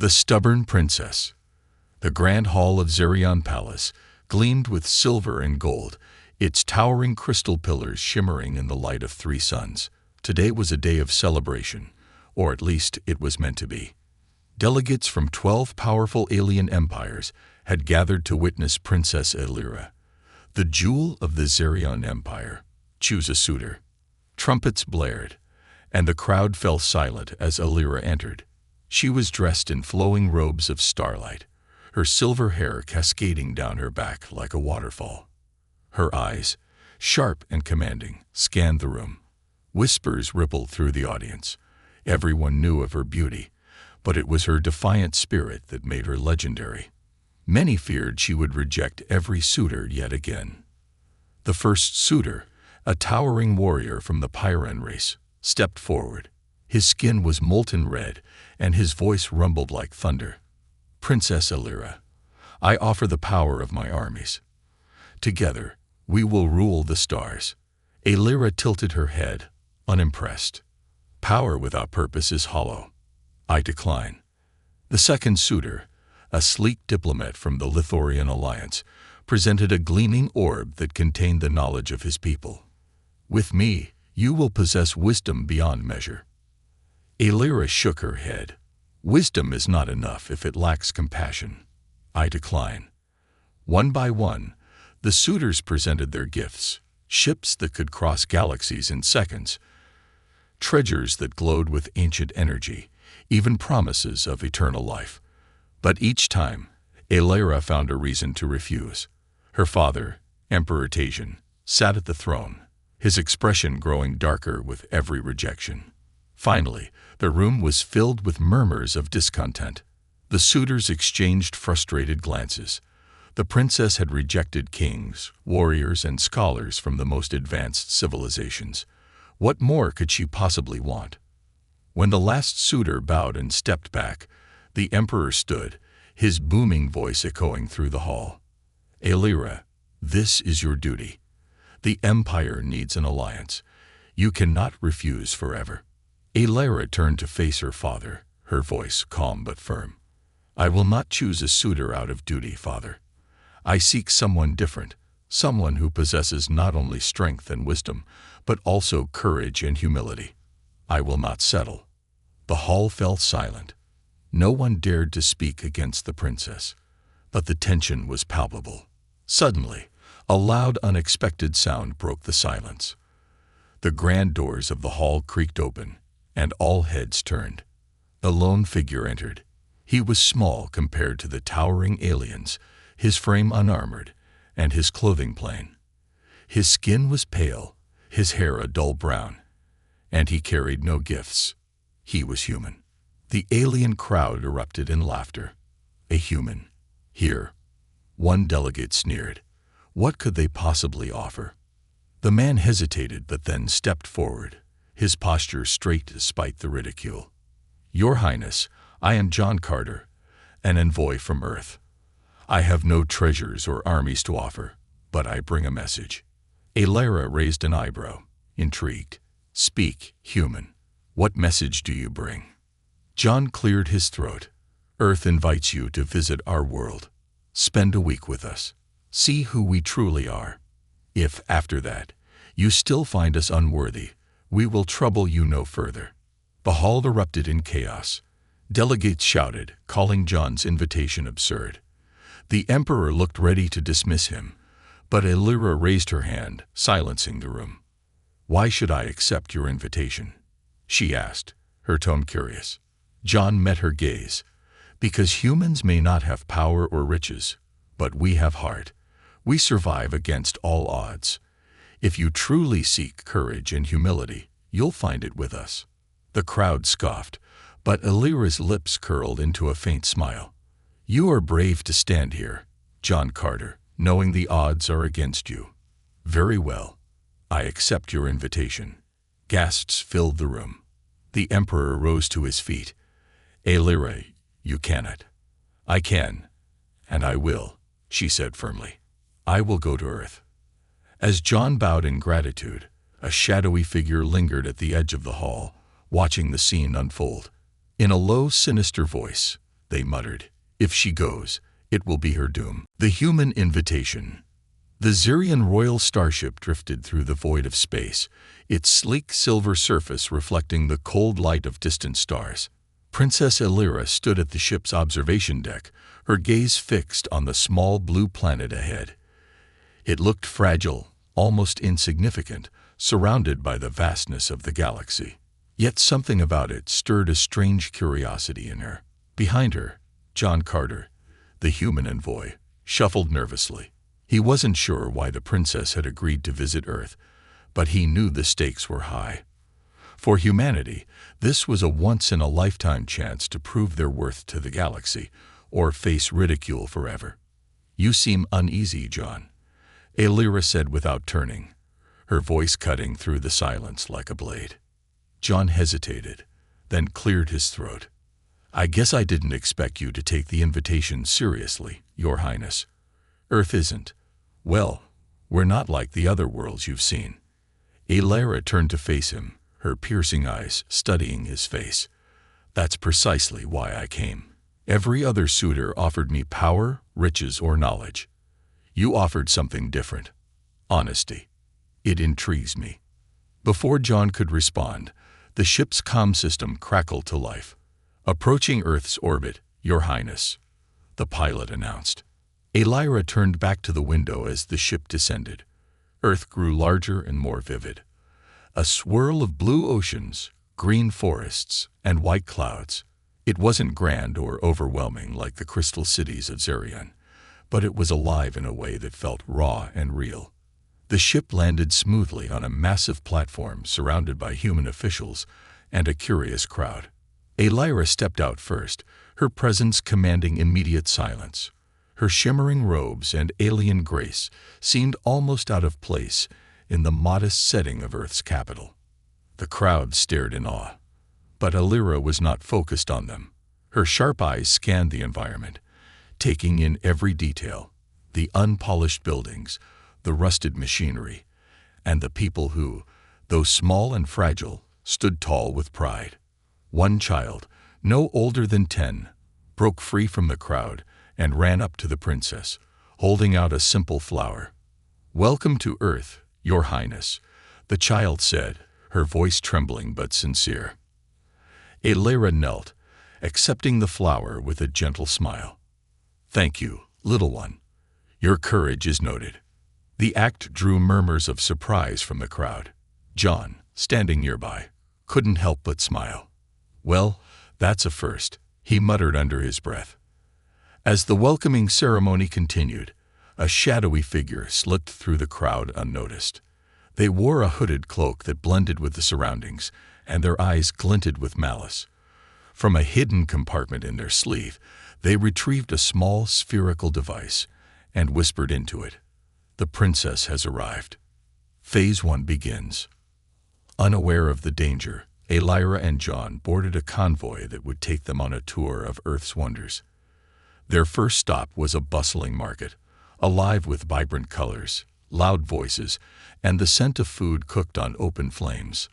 The Stubborn Princess. The grand hall of Zerion Palace gleamed with silver and gold, its towering crystal pillars shimmering in the light of three suns. Today was a day of celebration, or at least it was meant to be. Delegates from 12 powerful alien empires had gathered to witness Princess Elira, the jewel of the Zerion Empire, choose a suitor. Trumpets blared, and the crowd fell silent as Elira entered. She was dressed in flowing robes of starlight, her silver hair cascading down her back like a waterfall. Her eyes, sharp and commanding, scanned the room. Whispers rippled through the audience. Everyone knew of her beauty, but it was her defiant spirit that made her legendary. Many feared she would reject every suitor yet again. The first suitor, a towering warrior from the Pyran race, stepped forward. His skin was molten red, and his voice rumbled like thunder. Princess Elira, I offer the power of my armies. Together, we will rule the stars. Elira tilted her head, unimpressed. Power without purpose is hollow. I decline. The second suitor, a sleek diplomat from the Lithorian Alliance, presented a gleaming orb that contained the knowledge of his people. With me, you will possess wisdom beyond measure. Elira shook her head. Wisdom is not enough if it lacks compassion. I decline. One by one, the suitors presented their gifts, ships that could cross galaxies in seconds, treasures that glowed with ancient energy, even promises of eternal life. But each time, Elira found a reason to refuse. Her father, Emperor Tajan, sat at the throne, his expression growing darker with every rejection. Finally, the room was filled with murmurs of discontent. The suitors exchanged frustrated glances. The princess had rejected kings, warriors, and scholars from the most advanced civilizations. What more could she possibly want? When the last suitor bowed and stepped back, the emperor stood, his booming voice echoing through the hall. Elira, this is your duty. The empire needs an alliance. You cannot refuse forever. Elira turned to face her father, her voice calm but firm. I will not choose a suitor out of duty, father. I seek someone different, someone who possesses not only strength and wisdom, but also courage and humility. I will not settle. The hall fell silent. No one dared to speak against the princess, but the tension was palpable. Suddenly, a loud, unexpected sound broke the silence. The grand doors of the hall creaked open, and all heads turned. A lone figure entered. He was small compared to the towering aliens, his frame unarmored, and his clothing plain. His skin was pale, his hair a dull brown, and he carried no gifts. He was human. The alien crowd erupted in laughter. A human. Here. One delegate sneered. What could they possibly offer? The man hesitated but then stepped forward, his posture straight despite the ridicule. Your Highness, I am John Carter, an envoy from Earth. I have no treasures or armies to offer, but I bring a message. Elira raised an eyebrow, intrigued. Speak, human. What message do you bring? John cleared his throat. Earth invites you to visit our world. Spend a week with us. See who we truly are. If, after that, you still find us unworthy, we will trouble you no further. The hall erupted in chaos. Delegates shouted, calling John's invitation absurd. The emperor looked ready to dismiss him, but Elira raised her hand, silencing the room. Why should I accept your invitation? She asked, her tone curious. John met her gaze. Because humans may not have power or riches, but we have heart. We survive against all odds. If you truly seek courage and humility, you'll find it with us. The crowd scoffed, but Elira's lips curled into a faint smile. You are brave to stand here, John Carter, knowing the odds are against you. Very well. I accept your invitation. Gasps filled the room. The emperor rose to his feet. Elira, you cannot. I can, and I will, she said firmly. I will go to Earth. As John bowed in gratitude, a shadowy figure lingered at the edge of the hall, watching the scene unfold. In a low, sinister voice, they muttered. If she goes, it will be her doom. The human invitation. The Zirian royal starship drifted through the void of space, its sleek silver surface reflecting the cold light of distant stars. Princess Elira stood at the ship's observation deck, her gaze fixed on the small blue planet ahead. It looked fragile, almost insignificant, surrounded by the vastness of the galaxy. Yet something about it stirred a strange curiosity in her. Behind her, John Carter, the human envoy, shuffled nervously. He wasn't sure why the princess had agreed to visit Earth, but he knew the stakes were high. For humanity, this was a once-in-a-lifetime chance to prove their worth to the galaxy, or face ridicule forever. "You seem uneasy, John," Elira said without turning, her voice cutting through the silence like a blade. John hesitated, then cleared his throat. "I guess I didn't expect you to take the invitation seriously, Your Highness. Earth isn't. Well, we're not like the other worlds you've seen." Elira turned to face him, her piercing eyes studying his face. "That's precisely why I came. Every other suitor offered me power, riches, or knowledge. You offered something different. Honesty. It intrigues me." Before John could respond, the ship's comm system crackled to life. "Approaching Earth's orbit, Your Highness," the pilot announced. Elira turned back to the window as the ship descended. Earth grew larger and more vivid. A swirl of blue oceans, green forests, and white clouds. It wasn't grand or overwhelming like the crystal cities of Zirion, but it was alive in a way that felt raw and real. The ship landed smoothly on a massive platform surrounded by human officials and a curious crowd. Elira stepped out first, her presence commanding immediate silence. Her shimmering robes and alien grace seemed almost out of place in the modest setting of Earth's capital. The crowd stared in awe, but Elira was not focused on them. Her sharp eyes scanned the environment, taking in every detail: the unpolished buildings, the rusted machinery, and the people who, though small and fragile, stood tall with pride. One child, no older than 10, broke free from the crowd and ran up to the princess, holding out a simple flower. "Welcome to Earth, Your Highness," the child said, her voice trembling but sincere. Elira knelt, accepting the flower with a gentle smile. "Thank you, little one. Your courage is noted." The act drew murmurs of surprise from the crowd. John, standing nearby, couldn't help but smile. "Well, that's a first," he muttered under his breath. As the welcoming ceremony continued, a shadowy figure slipped through the crowd unnoticed. They wore a hooded cloak that blended with the surroundings, and their eyes glinted with malice. From a hidden compartment in their sleeve, they retrieved a small spherical device and whispered into it, "The princess has arrived." Phase 1 begins. Unaware of the danger, Elira and John boarded a convoy that would take them on a tour of Earth's wonders. Their first stop was a bustling market, alive with vibrant colors, loud voices, and the scent of food cooked on open flames.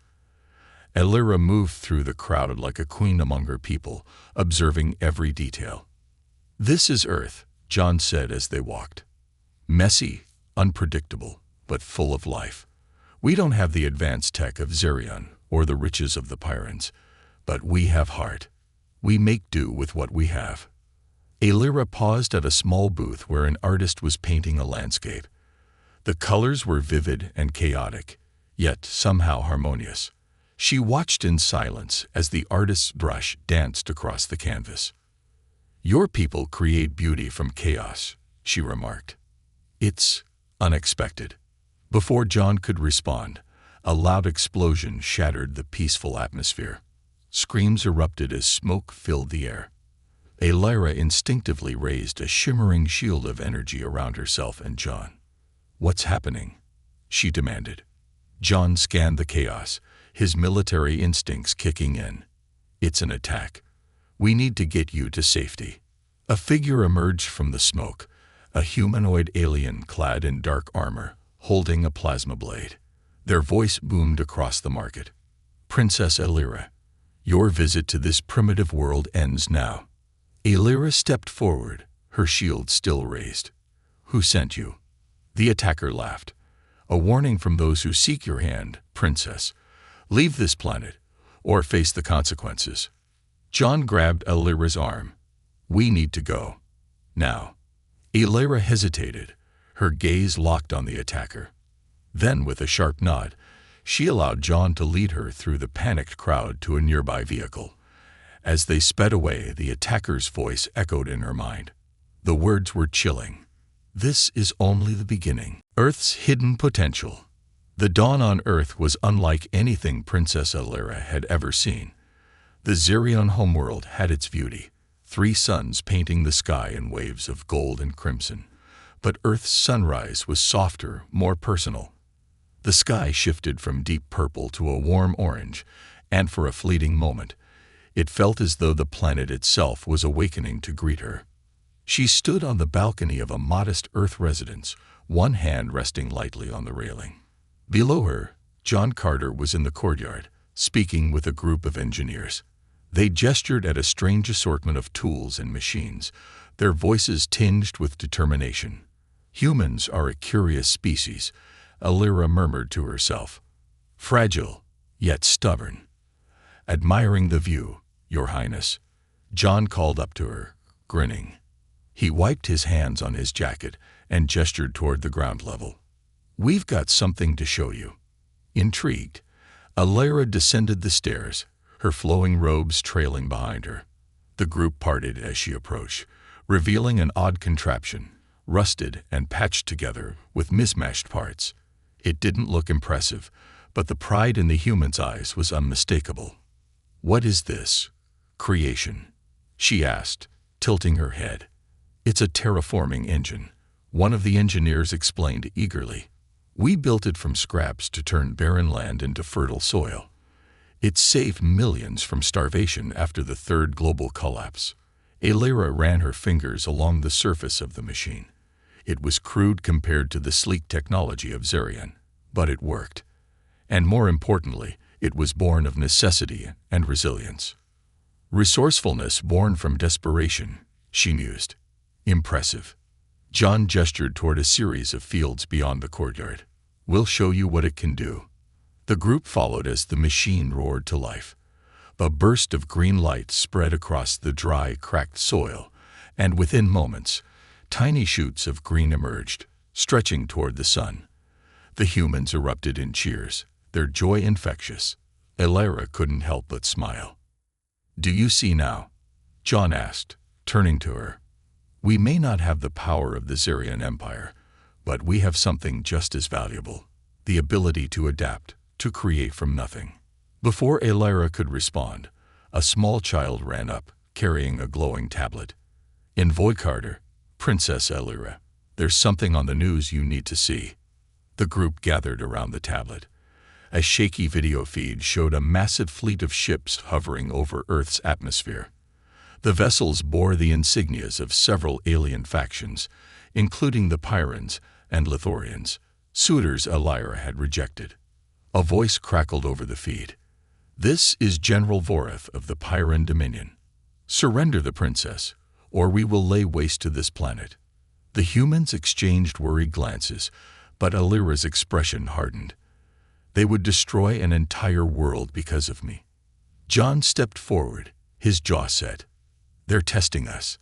Elira moved through the crowd like a queen among her people, observing every detail. "This is Earth," John said as they walked. "Messy, unpredictable, but full of life. We don't have the advanced tech of Zirion or the riches of the Pyrans, but we have heart. We make do with what we have." Elira paused at a small booth where an artist was painting a landscape. The colors were vivid and chaotic, yet somehow harmonious. She watched in silence as the artist's brush danced across the canvas. "Your people create beauty from chaos," she remarked. "It's unexpected." Before John could respond, a loud explosion shattered the peaceful atmosphere. Screams erupted as smoke filled the air. Elira instinctively raised a shimmering shield of energy around herself and John. "What's happening?" she demanded. John scanned the chaos, his military instincts kicking in. "It's an attack. We need to get you to safety." A figure emerged from the smoke, a humanoid alien clad in dark armor, holding a plasma blade. Their voice boomed across the market. "Princess Elira, your visit to this primitive world ends now." Aelira stepped forward, her shield still raised. "Who sent you?" The attacker laughed. "A warning from those who seek your hand, Princess. Leave this planet, or face the consequences." John grabbed Aelira's arm. "We need to go. Now." Aelira hesitated, her gaze locked on the attacker. Then, with a sharp nod, she allowed John to lead her through the panicked crowd to a nearby vehicle. As they sped away, the attacker's voice echoed in her mind. The words were chilling. "This is only the beginning. Earth's hidden potential." The dawn on Earth was unlike anything Princess Aelira had ever seen. The Zirion homeworld had its beauty, 3 suns painting the sky in waves of gold and crimson. But Earth's sunrise was softer, more personal. The sky shifted from deep purple to a warm orange, and for a fleeting moment, it felt as though the planet itself was awakening to greet her. She stood on the balcony of a modest Earth residence, one hand resting lightly on the railing. Below her, John Carter was in the courtyard, speaking with a group of engineers. They gestured at a strange assortment of tools and machines, their voices tinged with determination. "Humans are a curious species," Aelira murmured to herself. "Fragile, yet stubborn." "Admiring the view, Your Highness," John called up to her, grinning. He wiped his hands on his jacket and gestured toward the ground level. "We've got something to show you." Intrigued, Aelira descended the stairs, her flowing robes trailing behind her. The group parted as she approached, revealing an odd contraption, rusted and patched together with mismatched parts. It didn't look impressive, but the pride in the human's eyes was unmistakable. "What is this creation?" she asked, tilting her head. "It's a terraforming engine," one of the engineers explained eagerly. "We built it from scraps to turn barren land into fertile soil. It saved millions from starvation after the third global collapse." Aelira ran her fingers along the surface of the machine. It was crude compared to the sleek technology of Zirion, but it worked. And more importantly, it was born of necessity and resilience. "Resourcefulness born from desperation," she mused. "Impressive." John gestured toward a series of fields beyond the courtyard. "We'll show you what it can do." The group followed as the machine roared to life. A burst of green light spread across the dry, cracked soil, and within moments, tiny shoots of green emerged, stretching toward the sun. The humans erupted in cheers, their joy infectious. Aelira couldn't help but smile. "Do you see now?" John asked, turning to her. "We may not have the power of the Zirion Empire, but we have something just as valuable: the ability to adapt, to create from nothing." Before Aelira could respond, a small child ran up, carrying a glowing tablet. "Envoy Carter, Princess Aelira, there's something on the news you need to see." The group gathered around the tablet. A shaky video feed showed a massive fleet of ships hovering over Earth's atmosphere. The vessels bore the insignias of several alien factions, including the Pyrans and Lithorians. Suitors Aelira had rejected. A voice crackled over the feed. "This is General Voreth of the Pyran Dominion. Surrender the princess, or we will lay waste to this planet." The humans exchanged worried glances, but Aelira's expression hardened. "They would destroy an entire world because of me." John stepped forward, his jaw set. "They're testing us.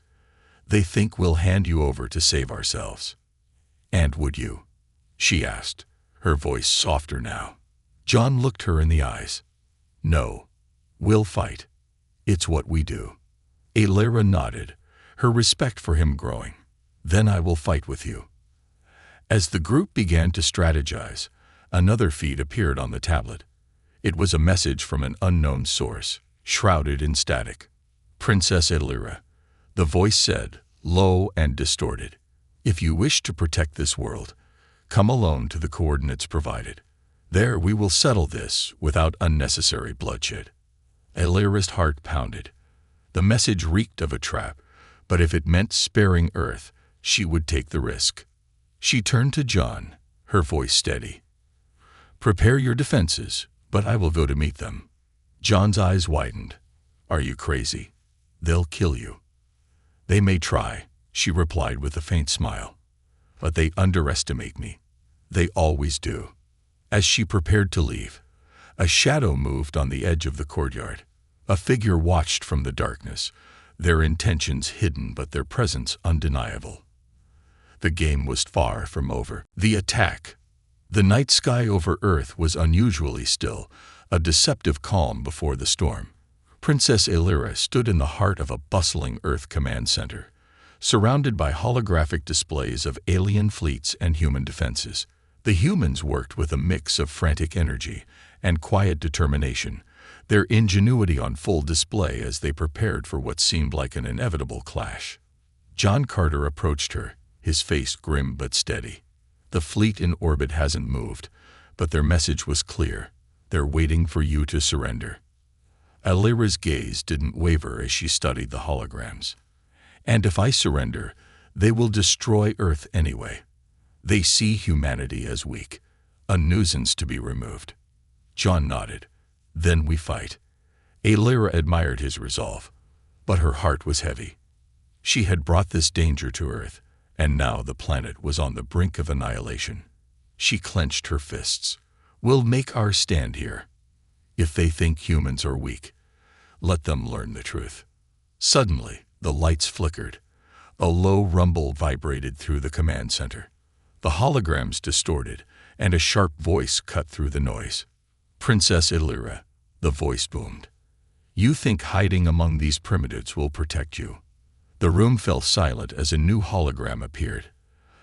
They think we'll hand you over to save ourselves." "And would you?" she asked, her voice softer now. John looked her in the eyes. "No. We'll fight. It's what we do." Aelira nodded, her respect for him growing. "Then I will fight with you." As the group began to strategize, another feed appeared on the tablet. It was a message from an unknown source, shrouded in static. "Princess Aelira," the voice said, low and distorted. "If you wish to protect this world, come alone to the coordinates provided. There we will settle this without unnecessary bloodshed." Aelira's heart pounded. The message reeked of a trap, but if it meant sparing Earth, she would take the risk. She turned to John, her voice steady. "Prepare your defenses, but I will go to meet them." John's eyes widened. "Are you crazy? They'll kill you." "They may try," she replied with a faint smile. "But they underestimate me. They always do." As she prepared to leave, a shadow moved on the edge of the courtyard. A figure watched from the darkness, their intentions hidden but their presence undeniable. The game was far from over. The attack. The night sky over Earth was unusually still, a deceptive calm before the storm. Princess Elira stood in the heart of a bustling Earth command center, surrounded by holographic displays of alien fleets and human defenses. The humans worked with a mix of frantic energy and quiet determination, their ingenuity on full display as they prepared for what seemed like an inevitable clash. John Carter approached her, his face grim but steady. "The fleet in orbit hasn't moved, but their message was clear. They're waiting for you to surrender." Elira's gaze didn't waver as she studied the holograms. "And if I surrender, they will destroy Earth anyway. They see humanity as weak, a nuisance to be removed." John nodded. "Then we fight." Elira admired his resolve, but her heart was heavy. She had brought this danger to Earth, and now the planet was on the brink of annihilation. She clenched her fists. "We'll make our stand here. If they think humans are weak, let them learn the truth." Suddenly, the lights flickered. A low rumble vibrated through the command center. The holograms distorted, and a sharp voice cut through the noise. "Princess Elira," the voice boomed. "You think hiding among these primitives will protect you?" The room fell silent as a new hologram appeared.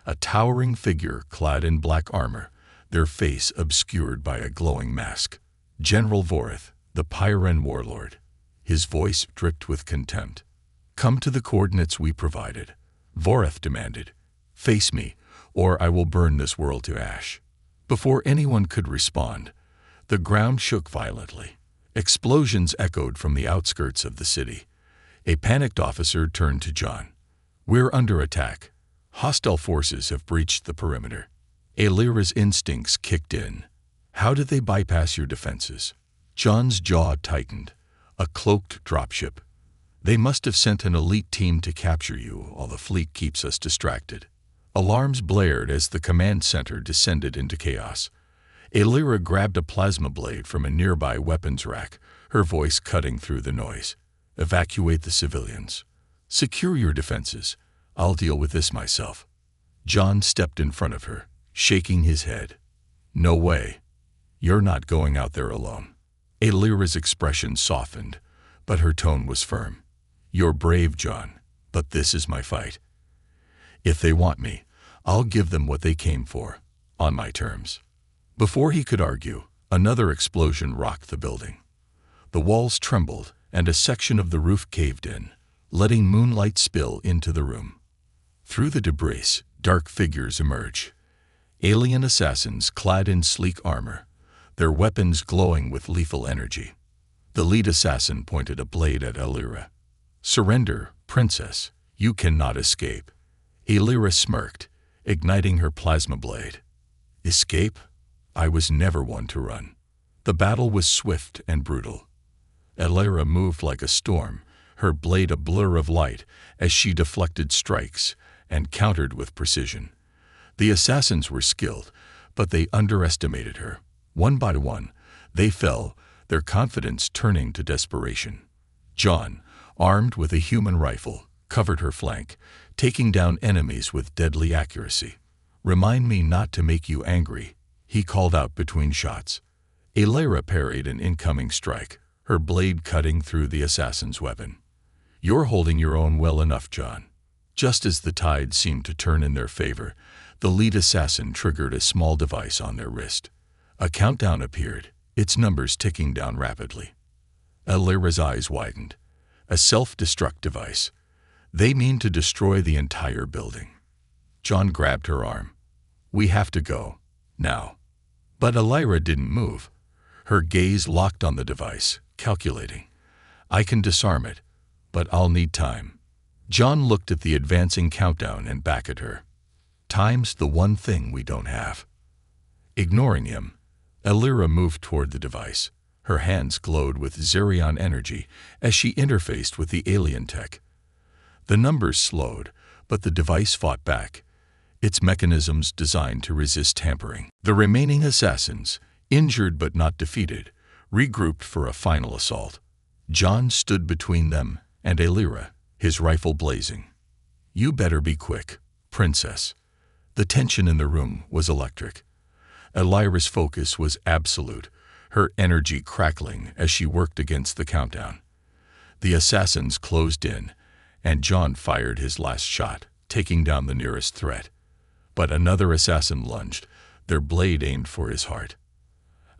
A towering figure clad in black armor, their face obscured by a glowing mask. General Voreth, the Pyren warlord. His voice dripped with contempt. "Come to the coordinates we provided," Voreth demanded. "Face me, or I will burn this world to ash." Before anyone could respond, the ground shook violently. Explosions echoed from the outskirts of the city. A panicked officer turned to John. "We're under attack. Hostile forces have breached the perimeter." Elira's instincts kicked in. "How did they bypass your defenses?" John's jaw tightened. "A cloaked dropship. They must have sent an elite team to capture you while the fleet keeps us distracted." Alarms blared as the command center descended into chaos. Elira grabbed a plasma blade from a nearby weapons rack, her voice cutting through the noise. "Evacuate the civilians. Secure your defenses. I'll deal with this myself." John stepped in front of her, shaking his head. "No way. You're not going out there alone." Elira's expression softened, but her tone was firm. "You're brave, John, but this is my fight. If they want me, I'll give them what they came for, on my terms." Before he could argue, another explosion rocked the building. The walls trembled, and a section of the roof caved in, letting moonlight spill into the room. Through the debris, dark figures emerged. Alien assassins clad in sleek armor, their weapons glowing with lethal energy. The lead assassin pointed a blade at Elira. "Surrender, princess. You cannot escape." Elira smirked, igniting her plasma blade. "Escape? I was never one to run." The battle was swift and brutal. Elira moved like a storm, her blade a blur of light as she deflected strikes and countered with precision. The assassins were skilled, but they underestimated her. One by one, they fell, their confidence turning to desperation. John, armed with a human rifle, covered her flank, taking down enemies with deadly accuracy. "Remind me not to make you angry," he called out between shots. Elira parried an incoming strike, her blade cutting through the assassin's weapon. "You're holding your own well enough, John." Just as the tide seemed to turn in their favor, the lead assassin triggered a small device on their wrist. A countdown appeared, its numbers ticking down rapidly. Elira's eyes widened. A self-destruct device. They mean to destroy the entire building. John grabbed her arm. "We have to go. Now." But Elira didn't move. Her gaze locked on the device, calculating. "I can disarm it, but I'll need time." John looked at the advancing countdown and back at her. "Time's the one thing we don't have." Ignoring him, Elira moved toward the device. Her hands glowed with Zerion energy as she interfaced with the alien tech. The numbers slowed, but the device fought back, its mechanisms designed to resist tampering. The remaining assassins, injured but not defeated, regrouped for a final assault. John stood between them and Elira, his rifle blazing. "You better be quick, Princess." The tension in the room was electric. Elira's focus was absolute, her energy crackling as she worked against the countdown. The assassins closed in, and John fired his last shot, taking down the nearest threat. But another assassin lunged, their blade aimed for his heart.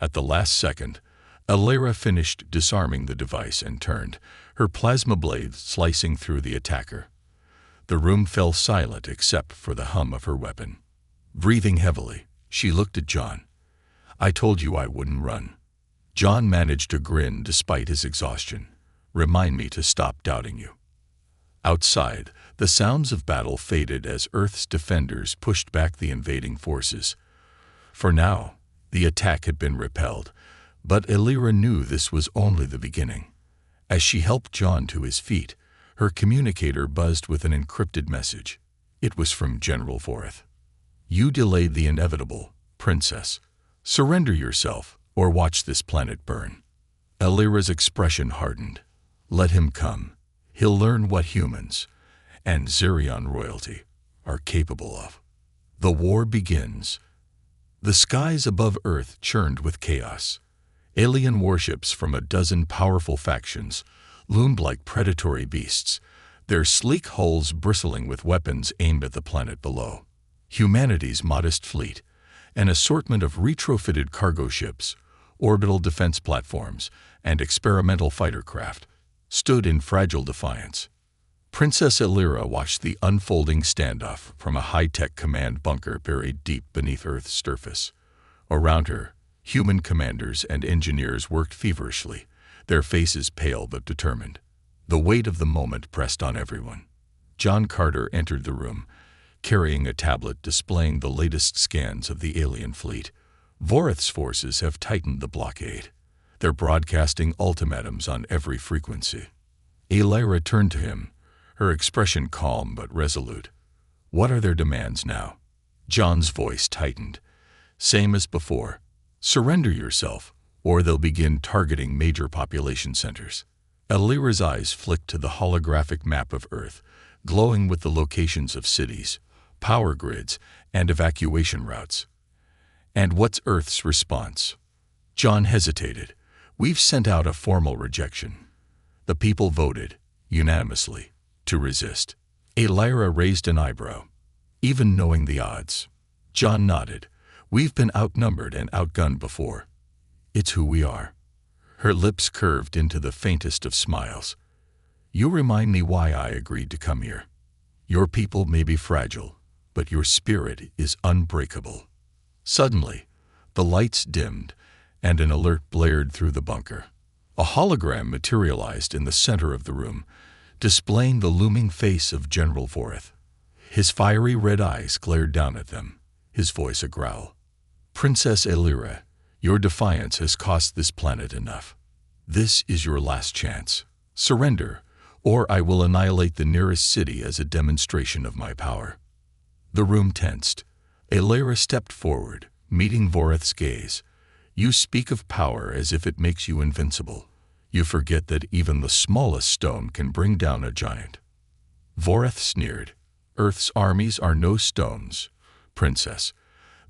At the last second, Elira finished disarming the device and turned, her plasma blade slicing through the attacker. The room fell silent except for the hum of her weapon. Breathing heavily, she looked at John. "I told you I wouldn't run." John managed to grin despite his exhaustion. "Remind me to stop doubting you." Outside, the sounds of battle faded as Earth's defenders pushed back the invading forces. For now, the attack had been repelled, but Elira knew this was only the beginning. As she helped John to his feet, her communicator buzzed with an encrypted message. It was from General Voreth. "You delayed the inevitable, Princess. Surrender yourself, or watch this planet burn." Elira's expression hardened. "Let him come. He'll learn what humans, and Zirion royalty, are capable of." The war begins. The skies above Earth churned with chaos. Alien warships from a dozen powerful factions loomed like predatory beasts, their sleek hulls bristling with weapons aimed at the planet below. Humanity's modest fleet, an assortment of retrofitted cargo ships, orbital defense platforms, and experimental fighter craft, stood in fragile defiance. Princess Elira watched the unfolding standoff from a high-tech command bunker buried deep beneath Earth's surface. Around her, human commanders and engineers worked feverishly, their faces pale but determined. The weight of the moment pressed on everyone. John Carter entered the room, carrying a tablet displaying the latest scans of the alien fleet. Voreth's forces have tightened the blockade. They're broadcasting ultimatums on every frequency. Elira turned to him, her expression calm but resolute. "What are their demands now?" John's voice tightened. "Same as before. Surrender yourself, or they'll begin targeting major population centers." Elira's eyes flicked to the holographic map of Earth, glowing with the locations of cities, power grids, and evacuation routes. "And what's Earth's response?" John hesitated. "We've sent out a formal rejection. The people voted, unanimously, to resist." Elira raised an eyebrow. "Even knowing the odds?" John nodded. "We've been outnumbered and outgunned before. It's who we are." Her lips curved into the faintest of smiles. "You remind me why I agreed to come here. Your people may be fragile, but your spirit is unbreakable." Suddenly, the lights dimmed, and an alert blared through the bunker. A hologram materialized in the center of the room, displaying the looming face of General Voreth. His fiery red eyes glared down at them, his voice a growl. "Princess Elira, your defiance has cost this planet enough. This is your last chance. Surrender, or I will annihilate the nearest city as a demonstration of my power." The room tensed. Elira stepped forward, meeting Voreth's gaze. "You speak of power as if it makes you invincible. You forget that even the smallest stone can bring down a giant." Voreth sneered. "Earth's armies are no stones, Princess.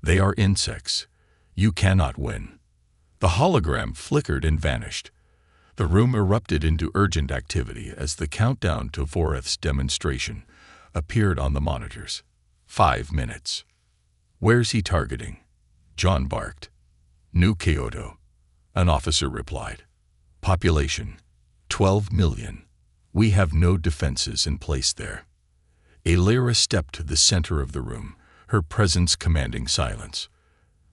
They are insects. You cannot win." The hologram flickered and vanished. The room erupted into urgent activity as the countdown to Voreth's demonstration appeared on the monitors. 5 minutes. "Where's he targeting?" John barked. "New Kyoto," an officer replied. "Population, 12 million. We have no defenses in place there." Elira stepped to the center of the room, her presence commanding silence.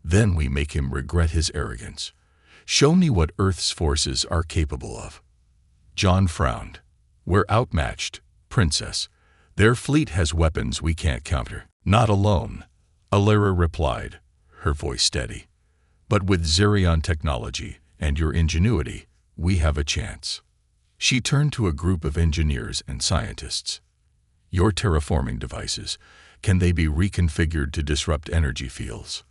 "Then we make him regret his arrogance. Show me what Earth's forces are capable of." John frowned. "We're outmatched, Princess. Their fleet has weapons we can't counter." "Not alone," Elira replied, her voice steady. "But with Zirion technology and your ingenuity, we have a chance." She turned to a group of engineers and scientists. Your terraforming devices, can they be reconfigured to disrupt energy fields?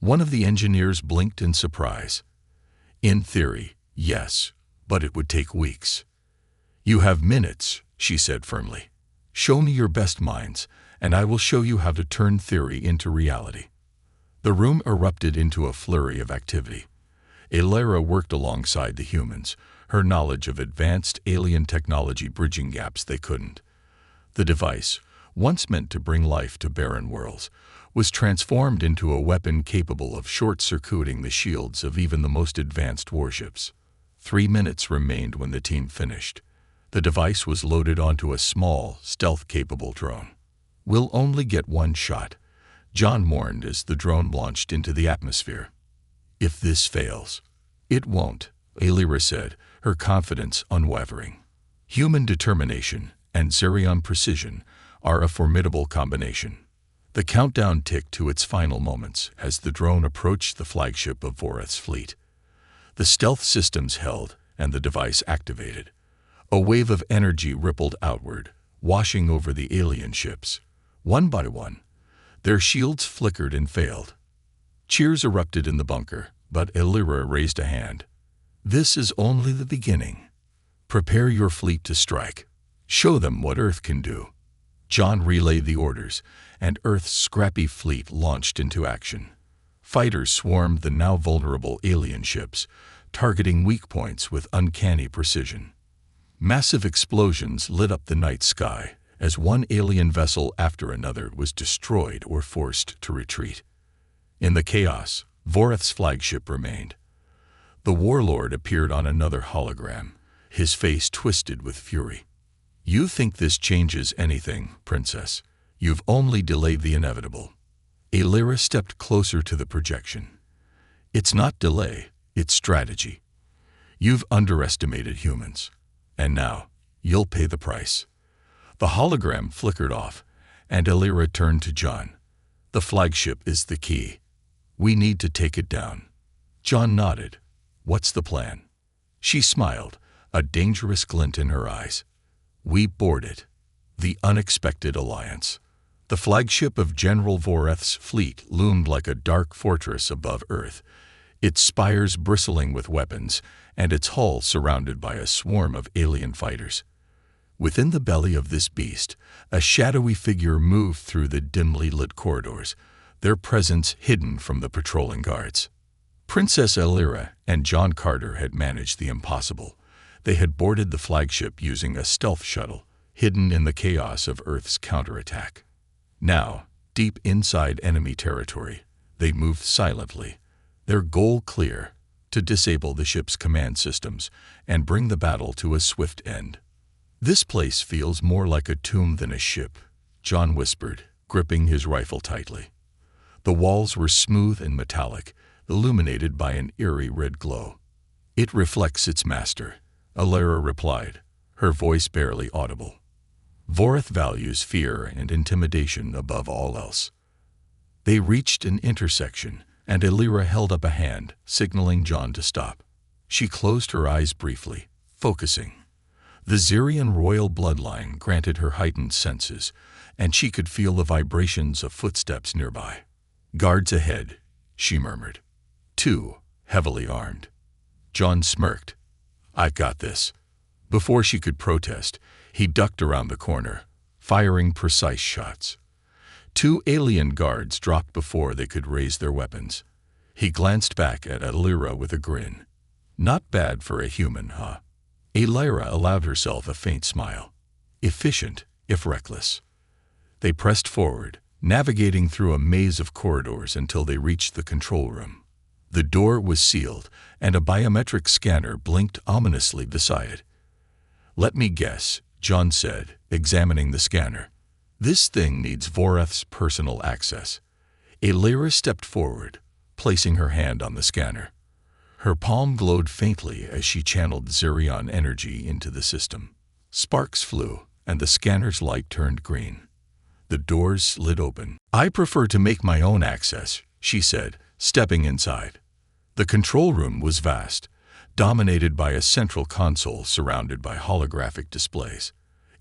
One of the engineers blinked in surprise. In theory, yes, but it would take weeks. You have minutes, she said firmly. Show me your best minds, and I will show you how to turn theory into reality. The room erupted into a flurry of activity. Alara worked alongside the humans, her knowledge of advanced alien technology bridging gaps they couldn't. The device, once meant to bring life to barren worlds, was transformed into a weapon capable of short-circuiting the shields of even the most advanced warships. 3 minutes remained when the team finished. The device was loaded onto a small, stealth-capable drone. We'll only get one shot, John warned as the drone launched into the atmosphere. If this fails, it won't, Alara said, her confidence unwavering. Human determination and Zerion precision are a formidable combination. The countdown ticked to its final moments as the drone approached the flagship of Voreth's fleet. The stealth systems held, and the device activated. A wave of energy rippled outward, washing over the alien ships. One by one, their shields flickered and failed. Cheers erupted in the bunker, but Alara raised a hand. This is only the beginning. Prepare your fleet to strike. Show them what Earth can do. John relayed the orders, and Earth's scrappy fleet launched into action. Fighters swarmed the now vulnerable alien ships, targeting weak points with uncanny precision. Massive explosions lit up the night sky as one alien vessel after another was destroyed or forced to retreat. In the chaos, Voreth's flagship remained. The warlord appeared on another hologram, his face twisted with fury. You think this changes anything, Princess? You've only delayed the inevitable. Alara stepped closer to the projection. It's not delay, it's strategy. You've underestimated humans, and now you'll pay the price. The hologram flickered off, and Alara turned to John. The flagship is the key. We need to take it down. John nodded. What's the plan? She smiled, a dangerous glint in her eyes. We board it. The unexpected alliance. The flagship of General Voreth's fleet loomed like a dark fortress above Earth, its spires bristling with weapons and its hull surrounded by a swarm of alien fighters. Within the belly of this beast, a shadowy figure moved through the dimly lit corridors, their presence hidden from the patrolling guards. Princess Alara and John Carter had managed the impossible. They had boarded the flagship using a stealth shuttle, hidden in the chaos of Earth's counterattack. Now, deep inside enemy territory, they moved silently, their goal clear: to disable the ship's command systems and bring the battle to a swift end. This place feels more like a tomb than a ship, John whispered, gripping his rifle tightly. The walls were smooth and metallic, illuminated by an eerie red glow. It reflects its master, Alara replied, her voice barely audible. Voreth values fear and intimidation above all else. They reached an intersection, and Alara held up a hand, signaling John to stop. She closed her eyes briefly, focusing. The Zerion royal bloodline granted her heightened senses, and she could feel the vibrations of footsteps nearby. Guards ahead, she murmured. 2, heavily armed. John smirked. I've got this. Before she could protest, he ducked around the corner, firing precise shots. 2 alien guards dropped before they could raise their weapons. He glanced back at Alara with a grin. Not bad for a human, huh? Alara allowed herself a faint smile. Efficient, if reckless. They pressed forward, navigating through a maze of corridors until they reached the control room. The door was sealed, and a biometric scanner blinked ominously beside it. Let me guess, John said, examining the scanner. This thing needs Voreth's personal access. Alara stepped forward, placing her hand on the scanner. Her palm glowed faintly as she channeled Zerion energy into the system. Sparks flew, and the scanner's light turned green. The doors slid open. I prefer to make my own access, she said, stepping inside. The control room was vast, dominated by a central console surrounded by holographic displays.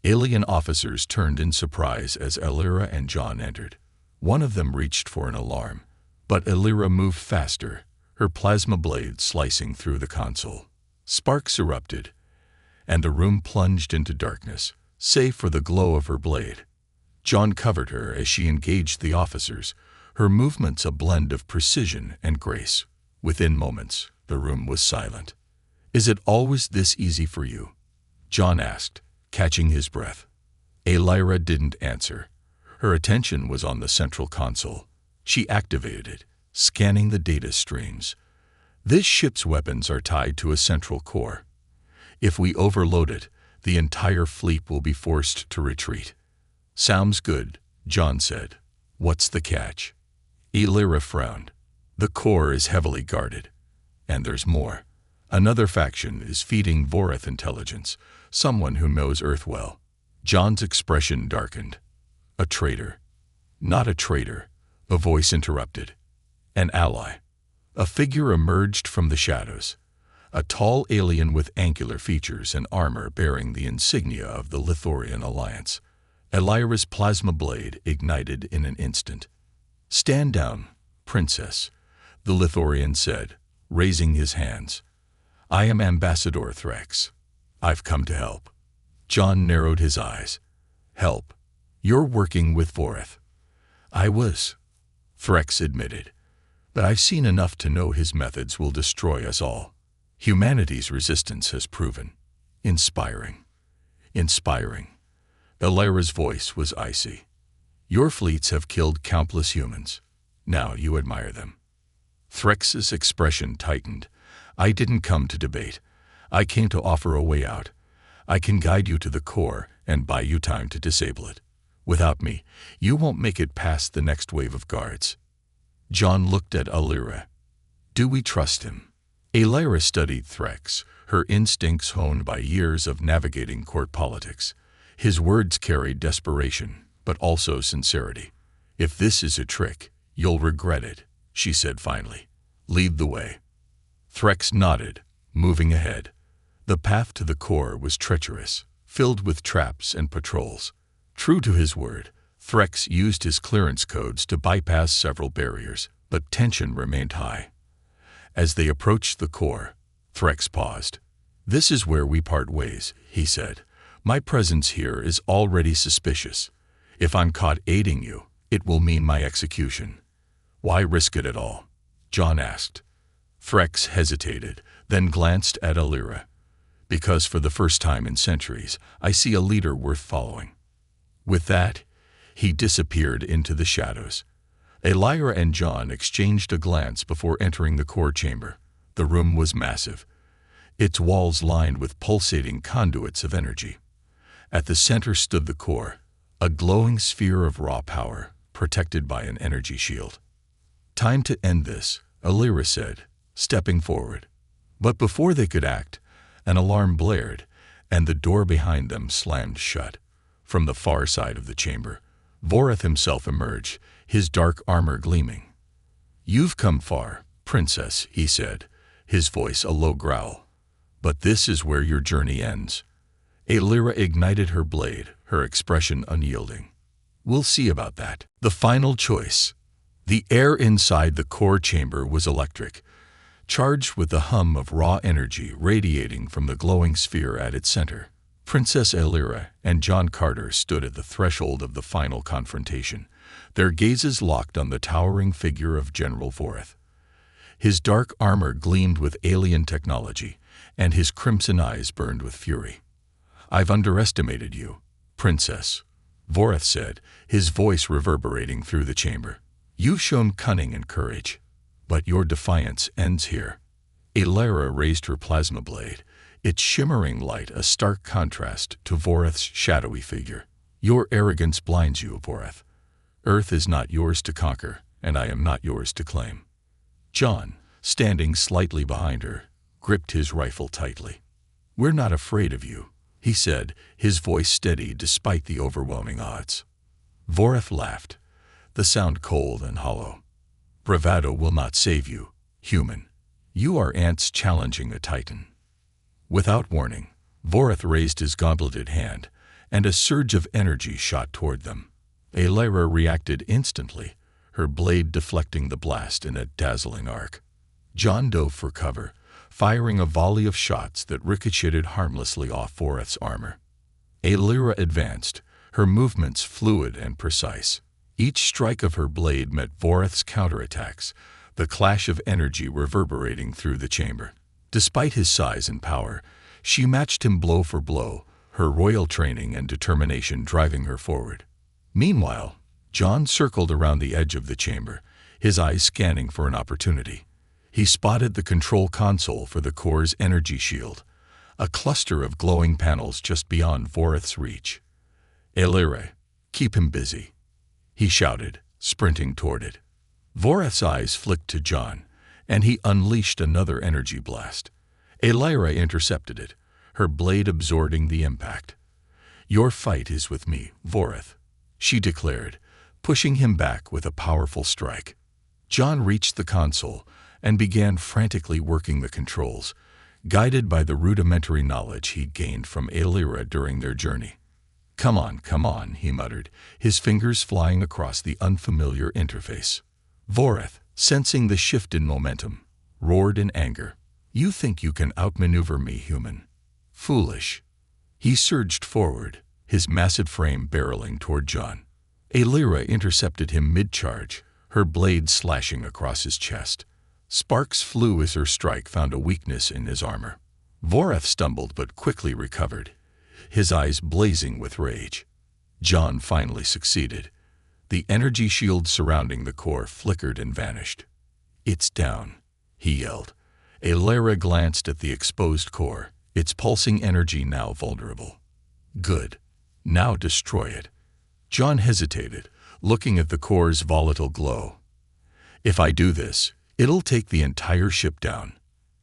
Alien officers turned in surprise as Elira and John entered. One of them reached for an alarm, but Elira moved faster, her plasma blade slicing through the console. Sparks erupted, and the room plunged into darkness, save for the glow of her blade. John covered her as she engaged the officers, her movements a blend of precision and grace. Within moments, the room was silent. "Is it always this easy for you?" John asked, catching his breath. Elira didn't answer. Her attention was on the central console. She activated it, scanning the data streams. "This ship's weapons are tied to a central core. If we overload it, the entire fleet will be forced to retreat." "Sounds good," John said. "What's the catch?" Elira frowned. "The core is heavily guarded. And there's more. Another faction is feeding Voreth intelligence, someone who knows Earth well." John's expression darkened. "A traitor." "Not a traitor," a voice interrupted. "An ally." A figure emerged from the shadows. A tall alien with angular features and armor bearing the insignia of the Lithorian Alliance. Elira's plasma blade ignited in an instant. "Stand down, Princess," the Lithorian said, raising his hands. "I am Ambassador Threx. I've come to help." John narrowed his eyes. "Help? You're working with Voreth." "I was," Threx admitted, "but I've seen enough to know his methods will destroy us all. Humanity's resistance has proven inspiring." "Inspiring." Elira's voice was icy. "Your fleets have killed countless humans. Now you admire them." Threx's expression tightened. "I didn't come to debate. I came to offer a way out. I can guide you to the core and buy you time to disable it. Without me, you won't make it past the next wave of guards." John looked at Elira. "Do we trust him?" Elira studied Threx, her instincts honed by years of navigating court politics. His words carried desperation, but also sincerity. "If this is a trick, you'll regret it," she said finally. "Lead the way." Threx nodded, moving ahead. The path to the core was treacherous, filled with traps and patrols. True to his word, Threx used his clearance codes to bypass several barriers, but tension remained high. As they approached the core, Threx paused. "This is where we part ways," he said. "My presence here is already suspicious. If I'm caught aiding you, it will mean my execution." "Why risk it at all?" John asked. Threx hesitated, then glanced at Elira. "Because for the first time in centuries, I see a leader worth following." With that, he disappeared into the shadows. Elira and John exchanged a glance before entering the core chamber. The room was massive, its walls lined with pulsating conduits of energy. At the center stood the core, a glowing sphere of raw power, protected by an energy shield. "Time to end this," Elira said, stepping forward. But before they could act, an alarm blared, and the door behind them slammed shut. From the far side of the chamber, Voreth himself emerged, his dark armor gleaming. "You've come far, Princess," he said, his voice a low growl. "But this is where your journey ends." Elira ignited her blade, her expression unyielding. "We'll see about that." The final choice. The air inside the core chamber was electric, charged with the hum of raw energy radiating from the glowing sphere at its center. Princess Elira and John Carter stood at the threshold of the final confrontation, their gazes locked on the towering figure of General Voreth. His dark armor gleamed with alien technology, and his crimson eyes burned with fury. "I've underestimated you, Princess," Voreth said, his voice reverberating through the chamber. "You've shown cunning and courage, but your defiance ends here." Elira raised her plasma blade, its shimmering light a stark contrast to Voreth's shadowy figure. "Your arrogance blinds you, Voreth. Earth is not yours to conquer, and I am not yours to claim." John, standing slightly behind her, gripped his rifle tightly. "We're not afraid of you," he said, his voice steady despite the overwhelming odds. Voreth laughed, the sound cold and hollow. "Bravado will not save you, human. You are ants challenging a titan." Without warning, Voreth raised his gauntleted hand, and a surge of energy shot toward them. Alara reacted instantly, her blade deflecting the blast in a dazzling arc. John dove for cover, firing a volley of shots that ricocheted harmlessly off Voreth's armor. Alara advanced, her movements fluid and precise. Each strike of her blade met Voreth's counterattacks, the clash of energy reverberating through the chamber. Despite his size and power, she matched him blow for blow, her royal training and determination driving her forward. Meanwhile, John circled around the edge of the chamber, his eyes scanning for an opportunity. He spotted the control console for the core's energy shield, a cluster of glowing panels just beyond Voreth's reach. "Alara, keep him busy," he shouted, sprinting toward it. Voreth's eyes flicked to John, and he unleashed another energy blast. Alara intercepted it, her blade absorbing the impact. "Your fight is with me, Voreth," she declared, pushing him back with a powerful strike. John reached the console and began frantically working the controls, guided by the rudimentary knowledge he'd gained from Alara during their journey. Come on," he muttered, his fingers flying across the unfamiliar interface. Voreth, sensing the shift in momentum, roared in anger. "You think you can outmaneuver me, human? Foolish." He surged forward, his massive frame barreling toward John. Alara intercepted him mid-charge, her blade slashing across his chest. Sparks flew as her strike found a weakness in his armor. Voreth stumbled but quickly recovered, his eyes blazing with rage. John finally succeeded. The energy shield surrounding the core flickered and vanished. "It's down," he yelled. Alara glanced at the exposed core, its pulsing energy now vulnerable. "Good. Now destroy it." John hesitated, looking at the core's volatile glow. "If I do this, it'll take the entire ship down,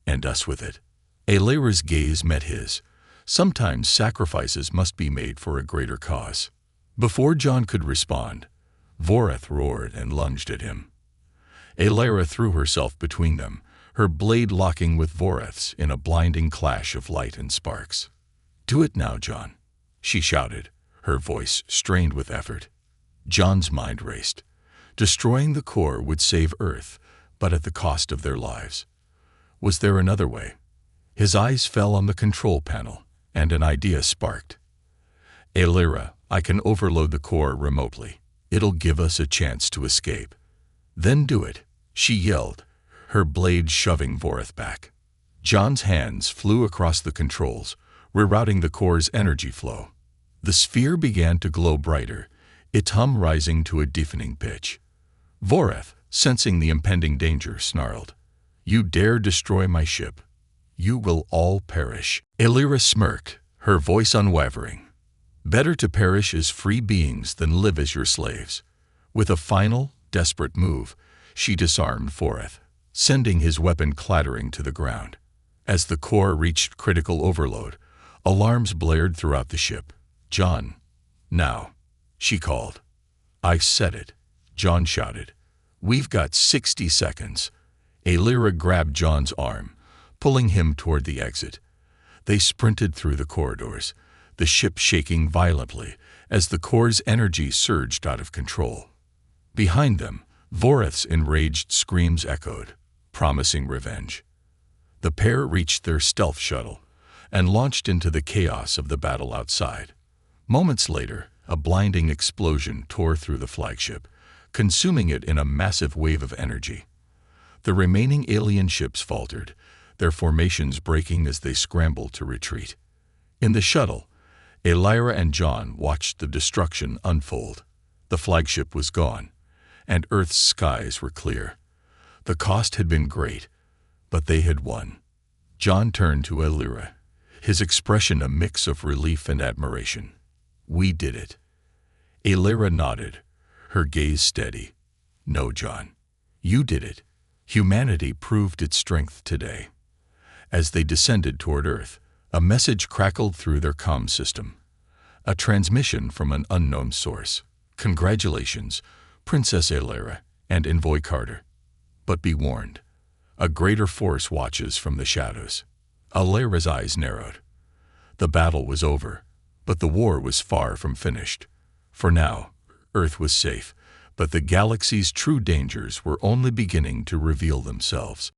and us with it." Alara's gaze met his. Sometimes sacrifices must be made for a greater cause. Before John could respond, Voreth roared and lunged at him. Alara threw herself between them, her blade locking with Voreth's in a blinding clash of light and sparks. "Do it now, John," she shouted, her voice strained with effort. John's mind raced. Destroying the core would save Earth, but at the cost of their lives. Was there another way? His eyes fell on the control panel, and an idea sparked. "Alara, I can overload the core remotely. It'll give us a chance to escape." "Then do it," she yelled, her blade shoving Voreth back. John's hands flew across the controls, rerouting the core's energy flow. The sphere began to glow brighter, its hum rising to a deafening pitch. Voreth, sensing the impending danger, snarled, "You dare destroy my ship? You will all perish." Alara smirked, her voice unwavering. "Better to perish as free beings than live as your slaves." With a final, desperate move, she disarmed Voreth, sending his weapon clattering to the ground. As the core reached critical overload, alarms blared throughout the ship. "John, now," she called. "I said it," John shouted. "We've got 60 seconds." Alara grabbed John's arm, pulling him toward the exit. They sprinted through the corridors, the ship shaking violently as the core's energy surged out of control. Behind them, Voreth's enraged screams echoed, promising revenge. The pair reached their stealth shuttle and launched into the chaos of the battle outside. Moments later, a blinding explosion tore through the flagship, consuming it in a massive wave of energy. The remaining alien ships faltered, their formations breaking as they scrambled to retreat. In the shuttle, Alara and John watched the destruction unfold. The flagship was gone, and Earth's skies were clear. The cost had been great, but they had won. John turned to Alara, his expression a mix of relief and admiration. "We did it." Alara nodded, her gaze steady. "No, John. You did it. Humanity proved its strength today." As they descended toward Earth, a message crackled through their comm system. A transmission from an unknown source. "Congratulations, Princess Alara and Envoy Carter. But be warned, a greater force watches from the shadows." Alara's eyes narrowed. The battle was over, But the war was far from finished. For now, Earth was safe, but the galaxy's true dangers were only beginning to reveal themselves.